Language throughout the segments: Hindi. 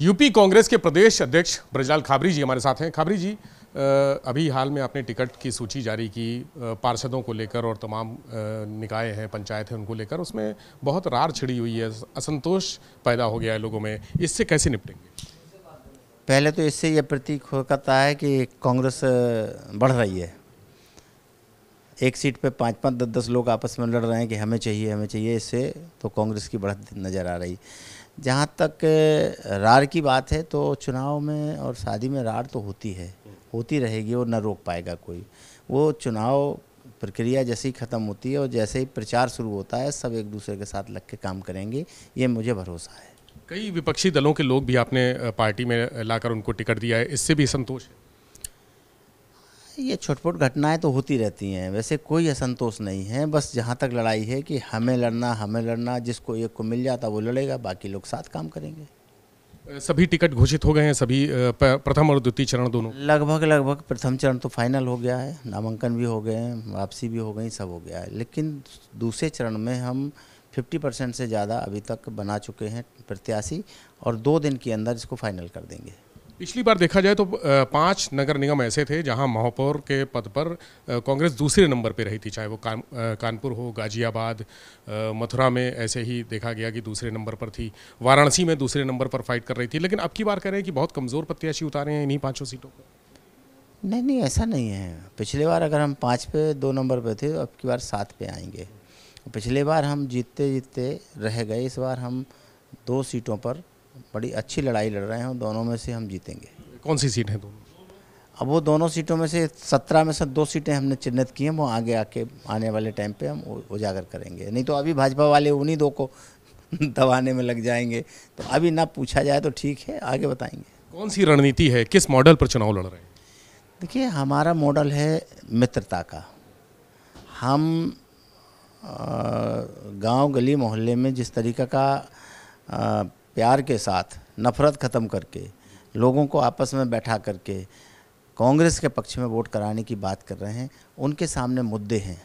यूपी कांग्रेस के प्रदेश अध्यक्ष ब्रजलाल खाबरी जी हमारे साथ हैं। खाबरी जी, अभी हाल में आपने टिकट की सूची जारी की पार्षदों को लेकर और तमाम निकाय हैं, पंचायत हैं, उनको लेकर उसमें बहुत रार छिड़ी हुई है, असंतोष पैदा हो गया है लोगों में। इससे कैसे निपटेंगे? पहले तो इससे यह प्रतीक होता है कि कांग्रेस बढ़ रही है। एक सीट पे 5-5, 10-10 लोग आपस में लड़ रहे हैं कि हमें चाहिए हमें चाहिए। इससे तो कांग्रेस की बढ़त नज़र आ रही। जहाँ तक रार की बात है तो चुनाव में और शादी में रार तो होती है, होती रहेगी और न रोक पाएगा कोई। वो चुनाव प्रक्रिया जैसे ही ख़त्म होती है और जैसे ही प्रचार शुरू होता है, सब एक दूसरे के साथ लग के काम करेंगे, ये मुझे भरोसा है। कई विपक्षी दलों के लोग भी आपने पार्टी में लाकर उनको टिकट दिया है, इससे भी संतोष है? ये छोट-मोट घटनाएं तो होती रहती हैं, वैसे कोई असंतोष नहीं है। बस जहाँ तक लड़ाई है कि हमें लड़ना, जिसको एक को मिल जाता वो लड़ेगा, बाकी लोग साथ काम करेंगे। सभी टिकट घोषित हो गए हैं, सभी प्रथम और द्वितीय चरण दोनों? लगभग प्रथम चरण तो फाइनल हो गया है, नामांकन भी हो गए हैं, वापसी भी हो गई, सब हो गया है। लेकिन दूसरे चरण में हम 50% से ज़्यादा अभी तक बना चुके हैं प्रत्याशी और 2 दिन के अंदर इसको फाइनल कर देंगे। पिछली बार देखा जाए तो 5 नगर निगम ऐसे थे जहां महापौर के पद पर कांग्रेस दूसरे नंबर पे रही थी, चाहे वो कानपुर हो, गाजियाबाद, मथुरा में ऐसे ही देखा गया कि दूसरे नंबर पर थी, वाराणसी में दूसरे नंबर पर फाइट कर रही थी। लेकिन अब की बार कह रहे हैं कि बहुत कमज़ोर प्रत्याशी उतारे हैं इन्हीं 5 सीटों पर। नहीं, ऐसा नहीं है। पिछले बार अगर हम 5 पे 2 नंबर पे थे तो अब की बार 7 पे आएंगे। पिछले बार हम जीतते रह गए, इस बार हम 2 सीटों पर बड़ी अच्छी लड़ाई लड़ रहे हैं, दोनों में से हम जीतेंगे। कौन सी सीट है दोनों? अब वो दोनों सीटों में से 17 में से 2 सीटें हमने चिन्हित की हैं, वो आने वाले टाइम पे हम उजागर करेंगे। नहीं तो अभी भाजपा वाले उन्हीं 2 को दबाने में लग जाएंगे, तो अभी ना पूछा जाए तो ठीक है, आगे बताएंगे। कौन सी रणनीति है, किस मॉडल पर चुनाव लड़ रहे हैं? देखिए, हमारा मॉडल है मित्रता का। हम गांव गली मोहल्ले में जिस तरीक़े का प्यार के साथ नफ़रत ख़त्म करके लोगों को आपस में बैठा करके कांग्रेस के पक्ष में वोट कराने की बात कर रहे हैं, उनके सामने मुद्दे हैं।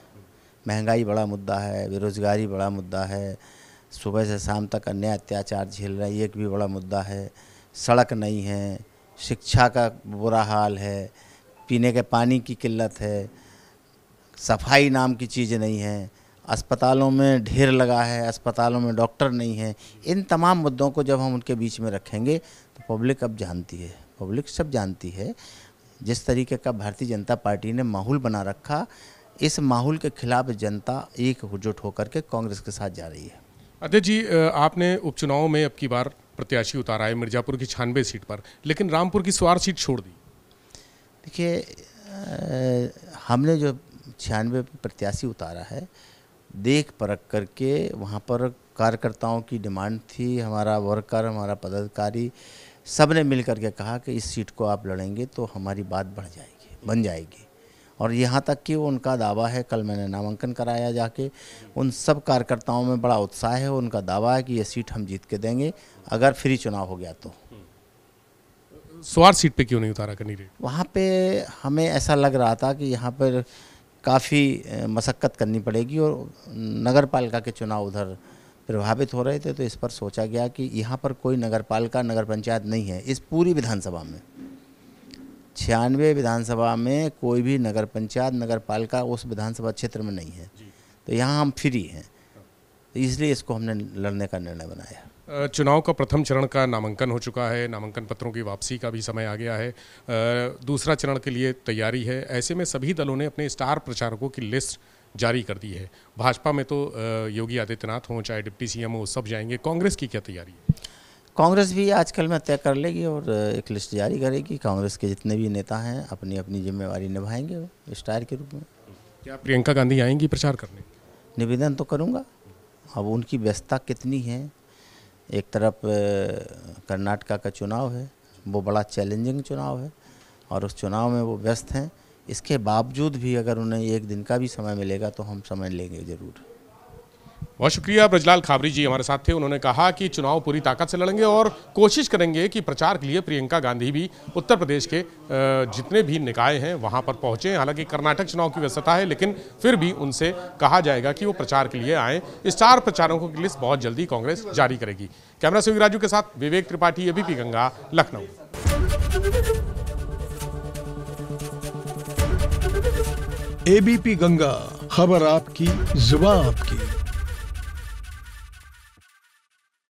महंगाई बड़ा मुद्दा है, बेरोज़गारी बड़ा मुद्दा है, सुबह से शाम तक अन्याय अत्याचार झेल रहे हैं, एक भी बड़ा मुद्दा है। सड़क नहीं है, शिक्षा का बुरा हाल है, पीने के पानी की किल्लत है, सफाई नाम की चीज़ नहीं है, अस्पतालों में ढेर लगा है, अस्पतालों में डॉक्टर नहीं है। इन तमाम मुद्दों को जब हम उनके बीच में रखेंगे तो पब्लिक अब जानती है, पब्लिक सब जानती है जिस तरीके का भारतीय जनता पार्टी ने माहौल बना रखा, इस माहौल के खिलाफ जनता एकजुट होकर के कांग्रेस के साथ जा रही है। अध्यक्ष जी, आपने उपचुनाव में अब की बार प्रत्याशी उतारा है मिर्ज़ापुर की 96 सीट पर, लेकिन रामपुर की स्वार सीट छोड़ दी। देखिए, हमने जो 96 प्रत्याशी उतारा है, देख परख करके वहाँ पर कार्यकर्ताओं की डिमांड थी, हमारा वर्कर, हमारा पदाधिकारी सब ने मिल करके कहा कि इस सीट को आप लड़ेंगे तो हमारी बात बन जाएगी। और यहाँ तक कि उनका दावा है, कल मैंने नामांकन कराया जाके, उन सब कार्यकर्ताओं में बड़ा उत्साह है, उनका दावा है कि ये सीट हम जीत के देंगे अगर फ्री चुनाव हो गया तो। स्वार सीट पे क्यों नहीं उतारा कैंडिडेट? वहाँ पे हमें ऐसा लग रहा था कि यहाँ पर काफ़ी मशक्क़त करनी पड़ेगी और नगर पालिका के चुनाव उधर प्रभावित हो रहे थे, तो इस पर सोचा गया कि यहाँ पर कोई नगर पालिका, नगर पंचायत नहीं है इस पूरी विधानसभा में। 96 विधानसभा में कोई भी नगर पंचायत, नगर पालिका उस विधानसभा क्षेत्र में नहीं है, तो यहाँ हम फ्री हैं, तो इसलिए इसको हमने लड़ने का निर्णय बनाया। चुनाव का प्रथम चरण का नामांकन हो चुका है, नामांकन पत्रों की वापसी का भी समय आ गया है, दूसरा चरण के लिए तैयारी है। ऐसे में सभी दलों ने अपने स्टार प्रचारकों की लिस्ट जारी कर दी है। भाजपा में तो योगी आदित्यनाथ हों, चाहे डिप्टी सीएम हो, सब जाएंगे। कांग्रेस की क्या तैयारी है? कांग्रेस भी आजकल में तय कर लेगी और एक लिस्ट जारी करेगी। कांग्रेस के जितने भी नेता हैं अपनी अपनी जिम्मेवारी निभाएंगे स्टार के रूप में। क्या प्रियंका गांधी आएंगी प्रचार करने? निवेदन तो करूँगा, अब उनकी व्यस्तता कितनी है। एक तरफ कर्नाटका का चुनाव है, वो बड़ा चैलेंजिंग चुनाव है और उस चुनाव में वो व्यस्त हैं। इसके बावजूद भी अगर उन्हें एक दिन का भी समय मिलेगा तो हम समय लेंगे ज़रूर। बहुत शुक्रिया। ब्रजलाल खाबरी जी हमारे साथ थे। उन्होंने कहा कि चुनाव पूरी ताकत से लड़ेंगे और कोशिश करेंगे कि प्रचार के लिए प्रियंका गांधी भी उत्तर प्रदेश के जितने भी निकाय हैं वहां पर पहुंचे। हालांकि कर्नाटक चुनाव की व्यस्तता है, लेकिन फिर भी उनसे कहा जाएगा कि वो प्रचार के लिए आए। स्टार प्रचारकों की लिस्ट बहुत जल्दी कांग्रेस जारी करेगी। कैमरा से राजू के साथ विवेक त्रिपाठी, एबीपी गंगा, लखनऊ। एबीपी गंगा, खबर आपकी, जुबान आपकी।